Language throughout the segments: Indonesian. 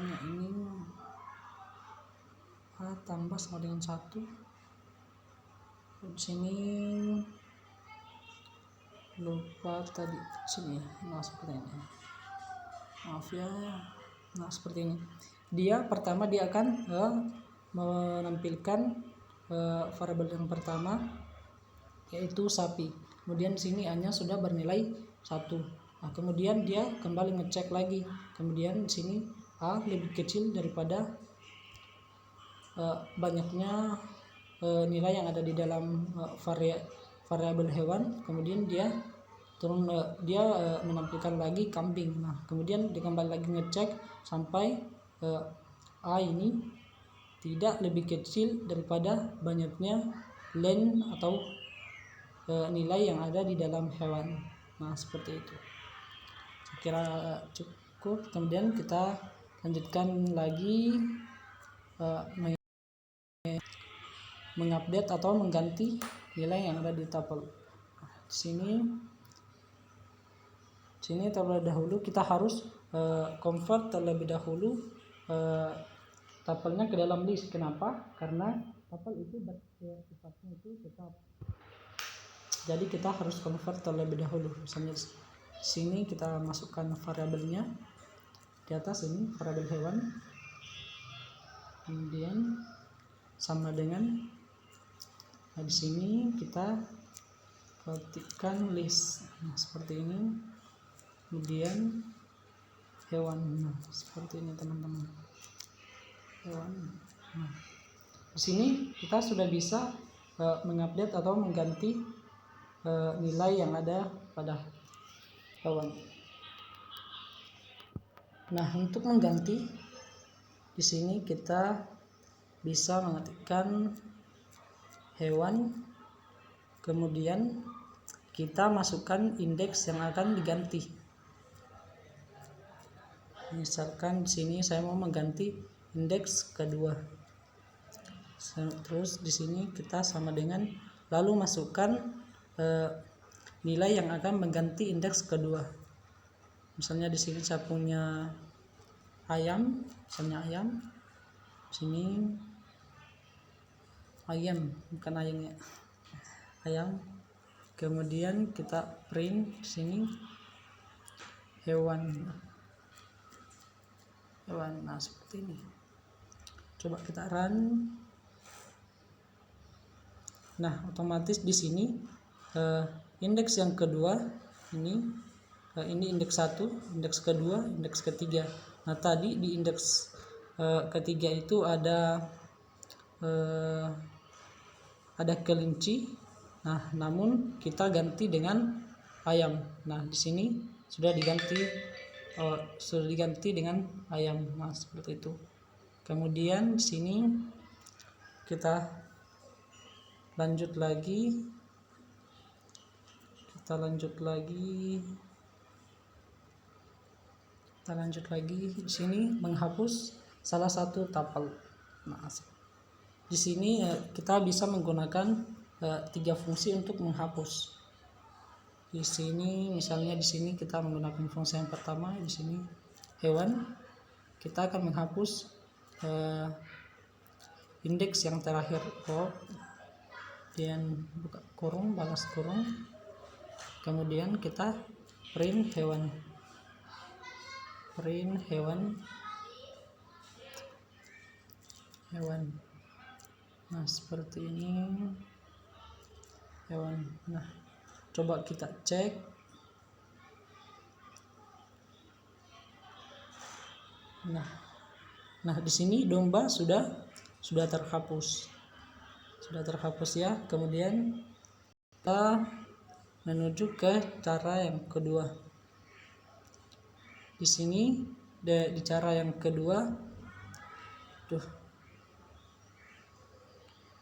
misalnya ini A tambah sama dengan 1. Di sini lupa tadi kecil ya. Nah seperti ini, maaf ya. Nah seperti ini, dia pertama dia akan menampilkan variabel yang pertama yaitu sapi. Kemudian sini A nya sudah bernilai 1. Nah kemudian dia kembali ngecek lagi, kemudian sini A lebih kecil daripada banyaknya nilai yang ada di dalam variabel hewan. Kemudian dia menampilkan lagi kambing. Nah kemudian dia kembali lagi ngecek sampai A ini tidak lebih kecil daripada banyaknya len atau nilai yang ada di dalam hewan. Nah seperti itu, saya kira cukup. Kemudian kita lanjutkan lagi mengupdate atau mengganti nilai yang ada di tabel. Sini terlebih dahulu kita harus convert terlebih dahulu tabelnya ke dalam list. Kenapa? Karena tabel itu sifatnya itu tetap. Jadi kita harus convert terlebih dahulu. Misalnya sini kita masukkan variabelnya di atas, ini variabel hewan, kemudian sama dengan di sini kita ketikkan list. Nah seperti ini, kemudian hewan. Nah seperti ini teman-teman, hewan. Nah di sini kita sudah bisa mengupdate atau mengganti nilai yang ada pada hewan. Nah untuk mengganti di sini kita bisa mengetikkan hewan, kemudian kita masukkan indeks yang akan diganti. Misalkan di sini saya mau mengganti indeks kedua. Terus di sini kita sama dengan lalu masukkan nilai yang akan mengganti indeks kedua. Misalnya di sini saya punya ayam, misalnya ayam. Sini ayam, bukan ayam ya, ayam. Kemudian kita print di sini hewan. Nah seperti ini. Coba kita run. Nah otomatis di sini indeks yang kedua ini indeks 1, indeks kedua, indeks ketiga. Nah tadi di indeks ketiga itu ada kelinci. Nah namun kita ganti dengan ayam. Nah di sini sudah diganti dengan ayam. Nah seperti itu. Kemudian di sini kita lanjut lagi. Di sini menghapus salah satu tabel. Nah, di sini kita bisa menggunakan 3 fungsi untuk menghapus. Di sini misalnya di sini kita menggunakan fungsi yang pertama, di sini hewan. Kita akan menghapus indeks yang terakhir, kemudian buka kurung, balas kurung. Kemudian kita print hewan. Nah seperti ini hewan. Nah coba kita cek. Nah di sini domba sudah terhapus ya. Kemudian kita menuju ke cara yang kedua. Di sini di cara yang kedua,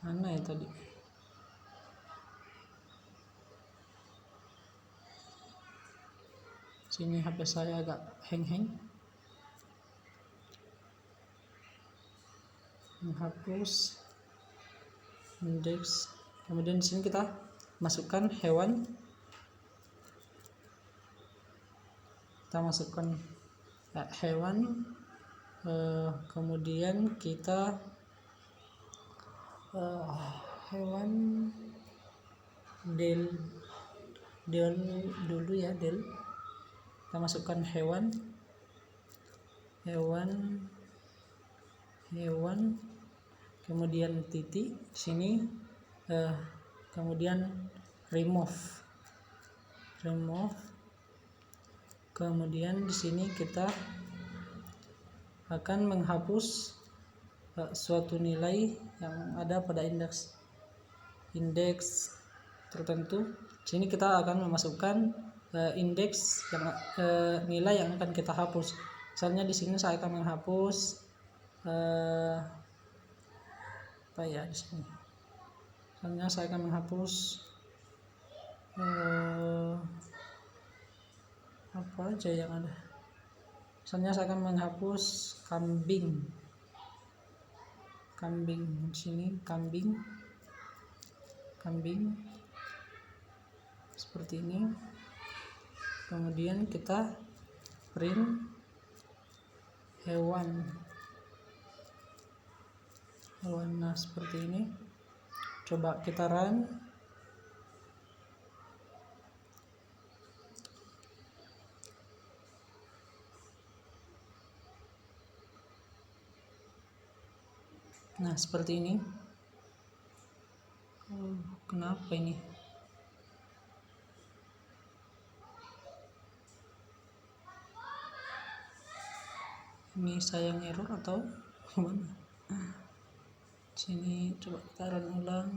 mana ya tadi? Sini HP saya agak hang. Menghapus indeks. Kemudian di sini kita masukkan hewan. Kita masukkan hewan. Kemudian kita hewan del dulu ya, kita masukkan hewan kemudian titik sini, kemudian remove, kemudian di sini kita akan menghapus suatu nilai yang ada pada indeks tertentu. Sini kita akan memasukkan indeks yang nilai yang akan kita hapus. Misalnya di sini saya akan menghapus apa ya di sini. Misalnya saya akan menghapus apa aja yang ada. Misalnya saya akan menghapus kambing di sini, kambing seperti ini. Kemudian kita print hewan. Nah seperti ini. Coba kita run. Nah seperti ini. Kenapa ini? Ini saya yang error atau gimana? Sini coba kita run ulang.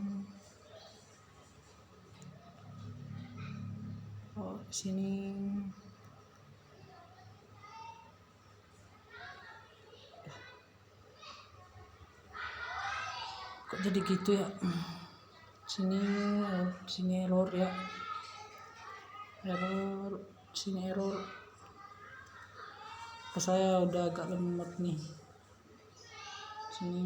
Sini kok jadi gitu ya. Sini error ya, sini error. Saya udah agak lemot nih. Sini.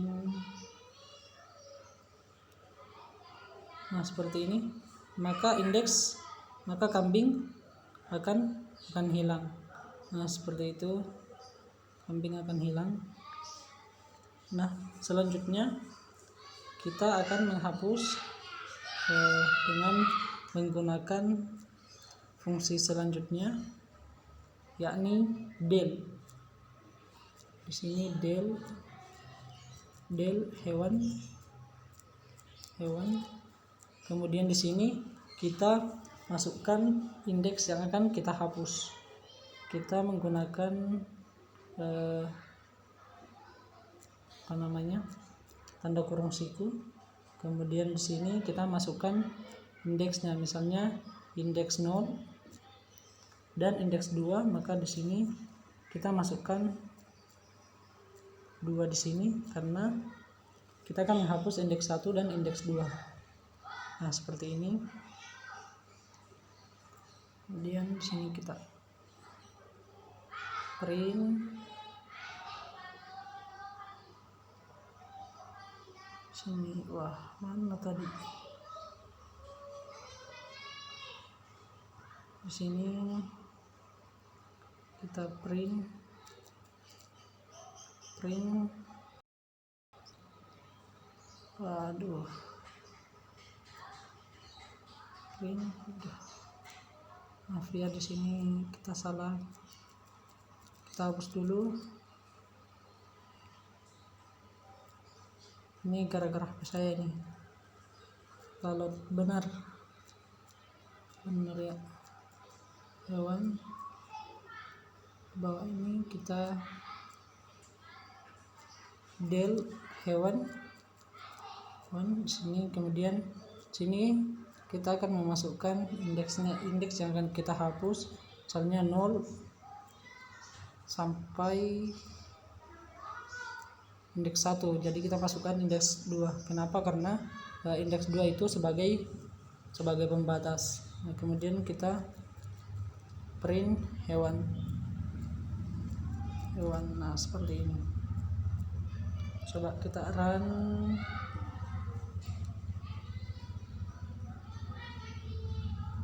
Nah seperti ini. Maka kambing akan hilang. Nah seperti itu, kambing akan hilang. Nah selanjutnya kita akan menghapus dengan menggunakan fungsi selanjutnya, yakni del. Di sini del hewan. Kemudian di sini kita masukkan indeks yang akan kita hapus. Kita menggunakan tanda kurung siku. Kemudian di sini kita masukkan indeksnya, misalnya indeks 0 dan indeks 2, maka di sini kita masukkan 2 di sini karena kita akan menghapus indeks 1 dan indeks 2. Nah, seperti ini. Kemudian di sini kita print sini. Wah, mana tadi? Di sini kita print waduh, print udah. Maaf ya, di sini kita salah. Kita hapus dulu. Ini gara-gara HP saya ini. Kalau benar ya, hewan bawah ini kita del hewan sini. Kemudian sini kita akan memasukkan indeks yang akan kita hapus, misalnya 0 sampai indeks 1. Jadi kita masukkan indeks 2. Kenapa? Karena indeks 2 itu sebagai pembatas. Nah, kemudian kita print hewan. Nah, seperti ini. Coba kita run.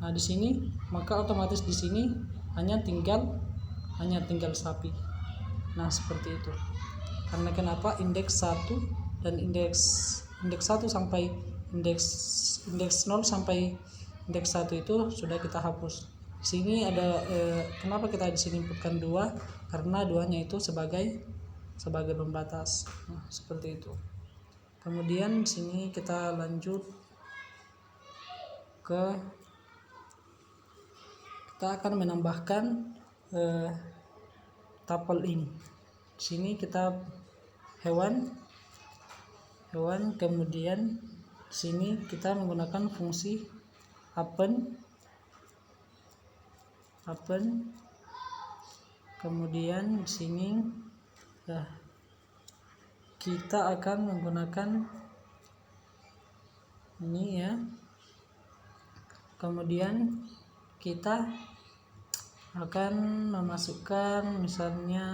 Nah, di sini maka otomatis di sini hanya tinggal sapi. Nah, seperti itu. Karena kenapa? Indeks 1 dan indeks 1 sampai indeks 0 sampai indeks 1 itu sudah kita hapus. Di sini ada kenapa kita di sini inputkan 2? Karena 2-nya itu sebagai pembatas. Nah, seperti itu. Kemudian di sini kita lanjut ke kita akan menambahkan tuple ini. Di sini kita hewan, kemudian di sini kita menggunakan fungsi append, kemudian di sini kita akan menggunakan ini ya. Kemudian kita akan memasukkan misalnya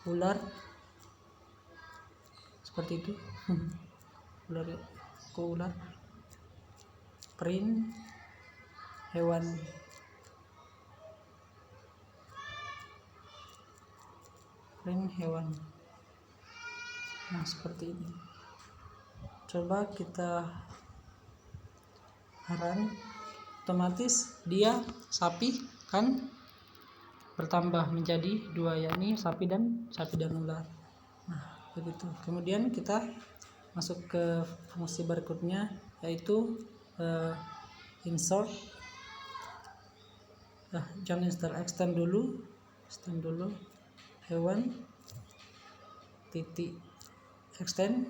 ular seperti itu. ular print hewan, nah seperti ini. Coba kita run, otomatis dia sapi kan bertambah menjadi 2, yakni sapi dan ular. Nah, begitu. Kemudian kita masuk ke fungsi berikutnya, yaitu insert. Jangan extend dulu hewan titik extend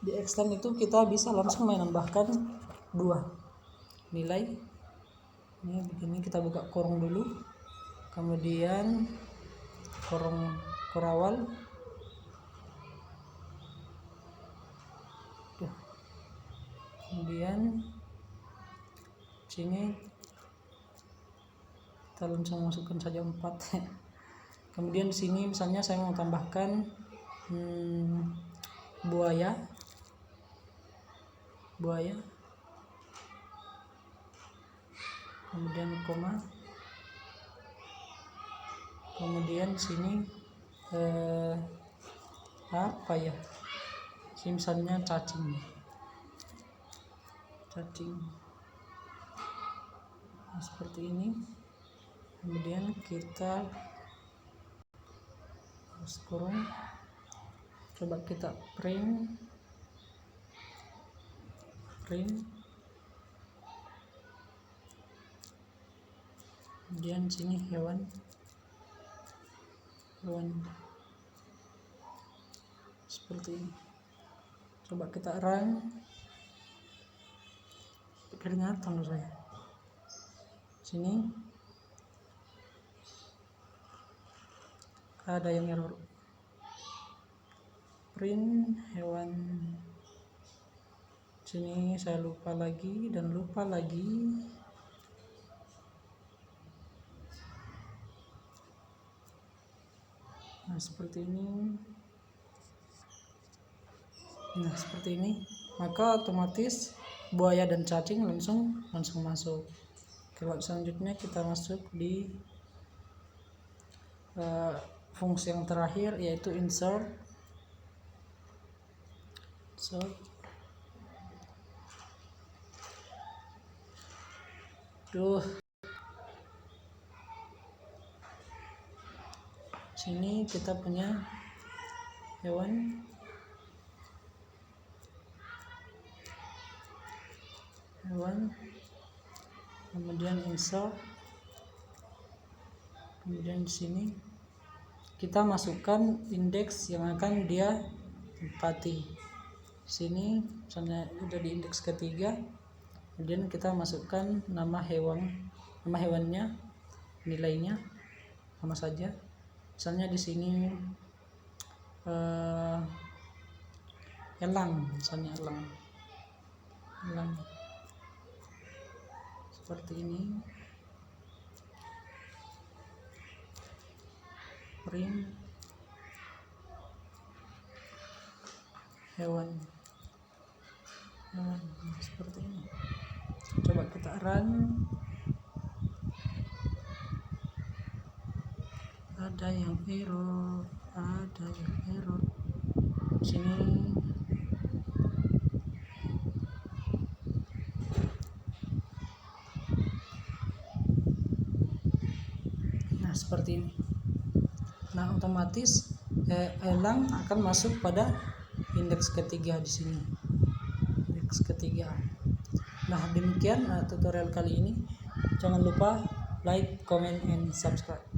di extend itu kita bisa langsung menambahkan 2 nilai. Ini begini, kita buka kurung dulu, kemudian kurung awal, kemudian sini kita langsung masukkan saja 4. Kemudian di sini misalnya saya mau tambahkan buaya, kemudian koma, kemudian sini apa ya, sini misalnya cacing. Nah, seperti ini. Kemudian kita kurung, coba kita print, kemudian sini hewan seperti ini. Coba kita run, kelihatan saya sini ada yang error, print hewan. Sini saya lupa lagi. Nah, seperti ini. Maka otomatis buaya dan cacing langsung masuk. Kalau selanjutnya kita masuk di fungsi yang terakhir, yaitu insert. Sini kita punya hewan, kemudian insert, kemudian di sini kita masukkan indeks yang akan dia tempati. Sini misalnya udah di indeks ketiga, kemudian kita masukkan nama hewannya, nilainya sama saja. Misalnya di sini elang, misalnya elang seperti ini. Print hewan. Seperti ini. Coba kita run. Ada yang error sini. Nah seperti ini. Nah otomatis elang akan masuk pada indeks ketiga di sini, indeks ketiga. Nah demikian tutorial kali ini. Jangan lupa like, comment, and subscribe.